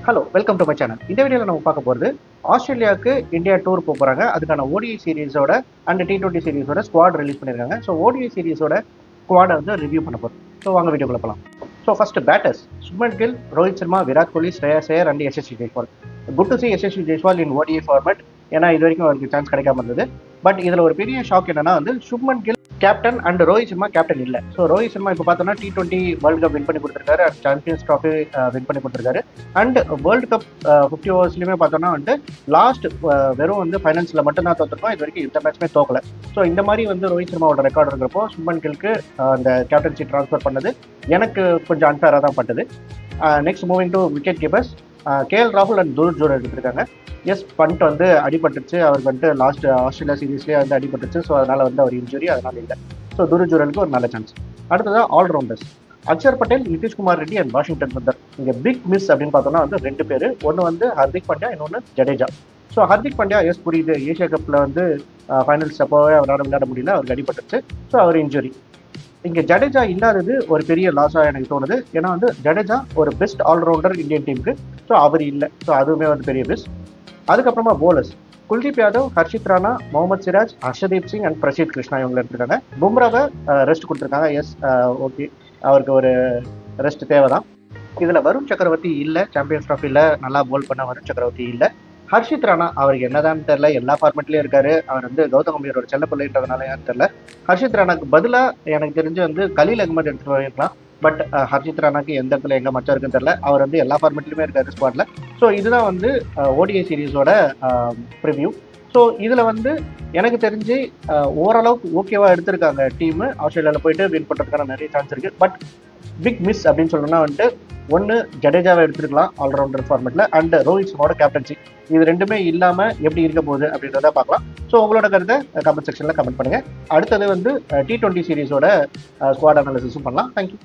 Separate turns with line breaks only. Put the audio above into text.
Hello, welcome to my channel. இந்த வீடியோவில் நம்ம பார்க்க போகிறது ஆஸ்திரேலியாவுக்கு இந்தியா டூர் போகிறாங்க. அதுக்கான ஓடிஐ சீரிஸோட அண்ட் T20 சீரிஸோட ஸ்குவாட் ரிலீஸ் பண்ணியிருக்காங்க. ஸோ ஓடிஐ சீரிஸோட ஸ்குவாடை வந்து ரிவ்யூ பண்ண போகிறோம். ஸோ வாங்க வீடியோக்குள்ள போகலாம். So first batters Shubman Gill, Rohit Sharma, Virat Kohli, Shreyas Iyer and Yashasvi Jaiswal. Good to see Yashasvi Jaiswal in ODI format. ஏன்னா இது வரைக்கும் அவருக்கு சான்ஸ் கிடைக்காம இருந்தது. பட் இதில் ஒரு பெரிய ஷாக் என்னன்னா வந்து Shubman Gill captain and Rohit Sharma captain இல்லை. ஸோ ரோஹித் சர்மா இப்போ பார்த்தோன்னா T20 வேர்ல்டு கப் வின் பண்ணி கொடுத்துருக்காரு, சாம்பியன்ஸ் ட்ராஃபி வின் பண்ணி கொடுத்துருக்காரு. அண்ட் வேர்ல்டு கப் 50 ஓவர்ஸ்லையுமே பார்த்தோன்னா வந்து லாஸ்ட் வெறும் வந்து ஃபைனல்ஸில் மட்டும்தான் தோற்றுருக்கோம். இது வரைக்கும் எந்த மேட்ச்மே தோக்கலை. ஸோ இந்த மாதிரி வந்து ரோஹித் சர்மாவோட ரெக்கார்டு இருக்கிறப்போ சுப்மன் கில்க்கு அந்த கேப்டன்சி ட்ரான்ஸ்ஃபர் பண்ணது எனக்கு கொஞ்சம் அன்ஃபேராக தான் பட்டது. Next moving to wicket keepers, KL ராகுல் அண்ட் துருவ் ஜுரேல் எடுத்திருக்காங்க. எஸ், பண்ட் வந்து அடிபட்டுருச்சு, அவருக்கு வந்துட்டு லாஸ்ட் ஆஸ்திரேலியா சீரீஸ்லேயே வந்து அடிபட்டுருச்சு. ஸோ அதனால் வந்து அவர் இன்ஜுரி, அதனால் இல்லை. ஸோ துருவ் ஜுரேலுக்கு ஒரு நல்ல சான்ஸ். அடுத்ததாக allrounders, Axar Patel, Nitish Kumar Reddy and Washington Sundar. இங்கே பிக் மிஸ் அப்படின்னு பார்த்தோம்னா வந்து 2 பேர். ஒன்று வந்து ஹர்திக் பாண்டியா, இன்னொன்று ஜடேஜா. ஸோ ஹர்திக் பாண்டியா எஸ் புரியுது, ஏஷியா கப்பில் வந்து ஃபைனல்ஸ் அப்போவே அவரால் விளையாட முடியல, அவருக்கு அடிபட்டுருச்சு. ஸோ அவர் இன்ஜுரி. இங்கே ஜடேஜா இல்லாதது ஒரு பெரிய லாஸாக எனக்கு தோணுது. ஏன்னா வந்து ஜடேஜா ஒரு பெஸ்ட் ஆல்ரவுண்டர் இந்தியன் டீமுக்கு. ஸோ அவர் இல்லை. ஸோ அதுவுமே வந்து பெரிய மிஸ். அதுக்கப்புறமா போலர்ஸ், குல்தீப் யாதவ், ஹர்ஷித் ராணா, முகமது சிராஜ், ஹர்ஷதீப் சிங் அண்ட் பிரசீத் கிருஷ்ணா இவங்க எடுத்திருக்காங்க. பும்ராவை ரெஸ்ட் கொடுத்துருக்காங்க. எஸ், ஓகே, அவருக்கு ஒரு ரெஸ்ட் தேவை தான். இதில் வருண் சக்கரவர்த்தி இல்லை, சாம்பியன்ஸ் ட்ராஃபியில் நல்லா போல் பண்ண வருண் சக்கரவர்த்தி இல்லை. ஹர்ஷித் ராணா அவருக்கு என்னதான் தெரியல, எல்லா ஃபார்மெட்லேயும் இருக்காரு. அவர் வந்து கௌதம் கம்பீரோட செல்லப்பிள்ளைன்றதுனால யாரும் தெரியல. ஹர்ஷித் ராணாக்கு பதிலாக எனக்கு தெரிஞ்சு வந்து கலீல் அகமது எடுத்துகிட்டு போயிருக்கலாம். பட் ஹர்ஷித் ராணாக்கு எந்த இடத்துல எங்கே மச்சம் இருக்குன்னு தெரியல. அவர் வந்து எல்லா ஃபார்மெட்லையுமே இருக்காரு ஸ்குவாடில். ஸோ இதுதான் வந்து ஓடிஐ சீரீஸோட ப்ரிவ்யூ. ஸோ இதில் வந்து எனக்கு தெரிஞ்சு ஓரளவுக்கு ஓகேவாக எடுத்திருக்காங்க டீமு. ஆஸ்திரேலியாவில் போயிட்டு வின் பண்ணுறதுக்கான நிறைய சான்ஸ் இருக்குது. பட் பிக் மிஸ் அப்படின்னு சொல்லணும்னா வந்துட்டு ஒன்று ஜடேஜாவை எடுத்துருக்கலாம் ஆல்ரவுண்டர் ஃபார்மெட்டில், அண்ட் ரோஹித் சர்மாவோட கேப்டன்சி. இது ரெண்டுமே இல்லாமல் எப்படி இருக்க போகுது அப்படின்றத பார்க்கலாம். ஸோ உங்களோட கருத்தை கமெண்ட் செக்ஷனில் கமெண்ட் பண்ணுங்கள். அடுத்தது வந்து T20 சீரீஸோட ஸ்குவாட் அனாலிசிஸும் பண்ணலாம். தேங்க்யூ.